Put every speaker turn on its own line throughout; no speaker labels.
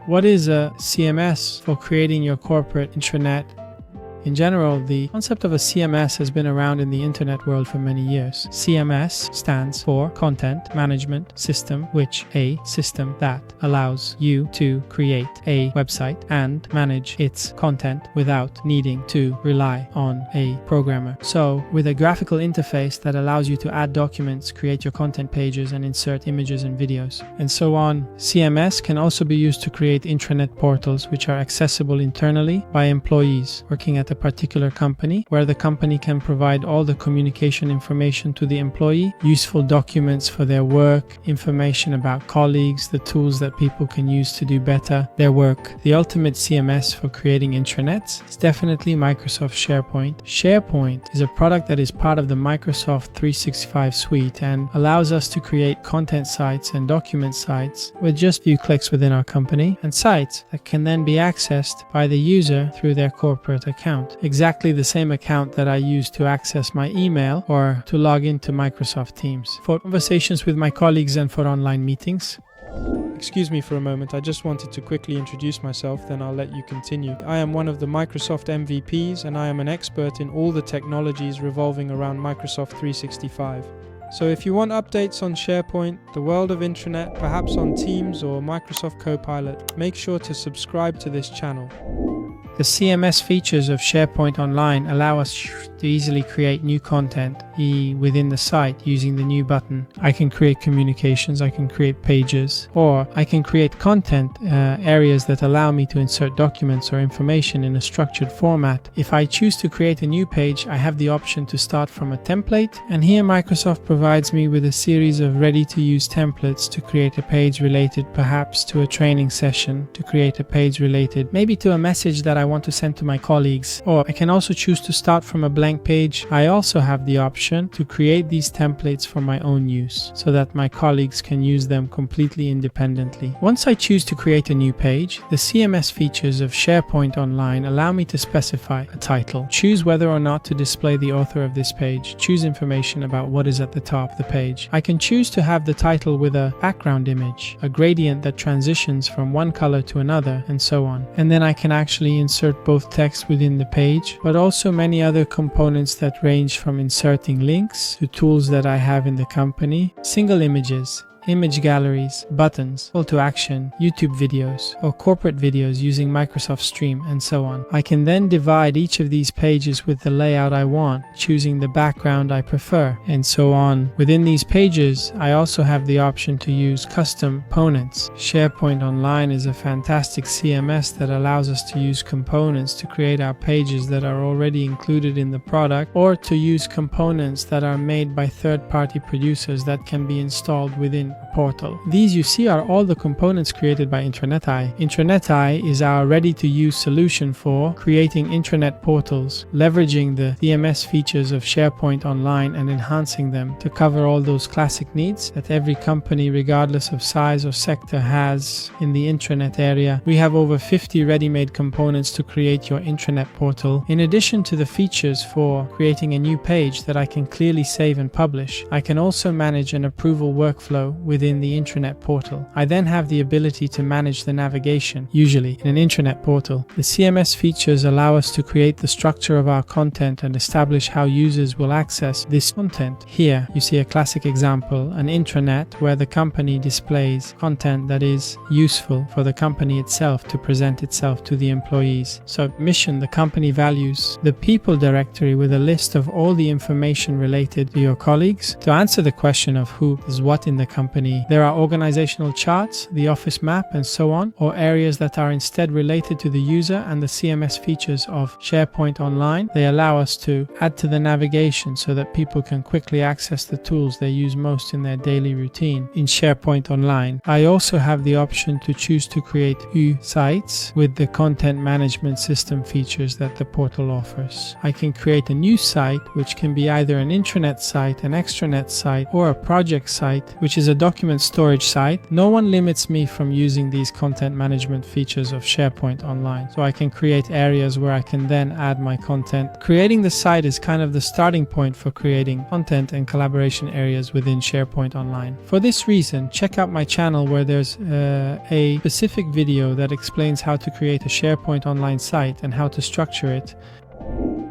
What is a CMS for creating your corporate intranet? In general, the concept of a CMS has been around in the internet world for many years. CMS stands for Content Management System, which a system that allows you to create a website and manage its content without needing to rely on a programmer. So, with a graphical interface that allows you to add documents, create your content pages, and insert images and videos, and so on, CMS can also be used to create intranet portals which are accessible internally by employees working at a particular company, where the company can provide all the communication information to the employee, useful documents for their work, information about colleagues, the tools that people can use to do better their work. The ultimate CMS for creating intranets is definitely Microsoft SharePoint. SharePoint is a product that is part of the Microsoft 365 suite and allows us to create content sites and document sites with just a few clicks within our company, and sites that can then be accessed by the user through their corporate account. Exactly the same account that I use to access my email or to log into Microsoft Teams for conversations with my colleagues and for online meetings. Excuse me for a moment, I just wanted to quickly introduce myself, then I'll let you continue. I am one of the Microsoft MVPs and I am an expert in all the technologies revolving around Microsoft 365. So if you want updates on SharePoint, the world of intranet, perhaps on Teams or Microsoft Copilot, make sure to subscribe to this channel. The CMS features of SharePoint Online allow us to easily create new content within the site using the new button. I can create communications, I can create pages, or I can create content areas that allow me to insert documents or information in a structured format. If I choose to create a new page, I have the option to start from a template, and here Microsoft provides me with a series of ready-to-use templates to create a page related perhaps to a training session, to create a page related maybe to a message that I want to send to my colleagues, or I can also choose to start from a blank page. I also have the option to create these templates for my own use so that my colleagues can use them completely independently. Once I choose to create a new page, the CMS features of SharePoint Online allow me to specify a title, choose whether or not to display the author of this page, choose information about what is at the top of the page. I can choose to have the title with a background image, a gradient that transitions from one color to another, and so on. And then I can actually insert both text within the page, but also many other components that range from inserting links to tools that I have in the company, single images, image galleries, buttons, call to action, YouTube videos, or corporate videos using Microsoft Stream, and so on. I can then divide each of these pages with the layout I want, choosing the background I prefer, and so on. Within these pages, I also have the option to use custom components. SharePoint Online is a fantastic CMS that allows us to use components to create our pages that are already included in the product, or to use components that are made by third-party producers that can be installed within a portal. These you see are all the components created by intranet. intranet is our ready-to-use solution for creating intranet portals, leveraging the CMS features of SharePoint Online and enhancing them to cover all those classic needs that every company, regardless of size or sector, has in the intranet area. We have over 50 ready-made components to create your intranet portal. In addition to the features for creating a new page that I can clearly save and publish, I can also manage an approval workflow within the intranet portal. I then have the ability to manage the navigation, usually in an intranet portal. The CMS features allow us to create the structure of our content and establish how users will access this content. Here you see a classic example, an intranet where the company displays content that is useful for the company itself to present itself to the employees. So mission, the company values, the people directory with a list of all the information related to your colleagues. To answer the question of who is what in the company, there are organizational charts, the office map, and so on, or areas that are instead related to the user, and the CMS features of SharePoint Online. They allow us to add to the navigation so that people can quickly access the tools they use most in their daily routine. In SharePoint Online, I also have the option to choose to create new sites with the content management system features that the portal offers. I can create a new site, which can be either an intranet site, an extranet site, or a project site, which is a document document storage site, no one limits me from using these content management features of SharePoint Online. So I can create areas where I can then add my content. Creating the site is kind of the starting point for creating content and collaboration areas within SharePoint Online. For this reason, check out my channel where there's a specific video that explains how to create a SharePoint Online site and how to structure it.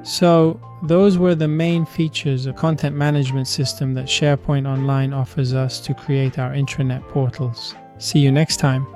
So those were the main features of content management system that SharePoint Online offers us to create our intranet portals. See you next time.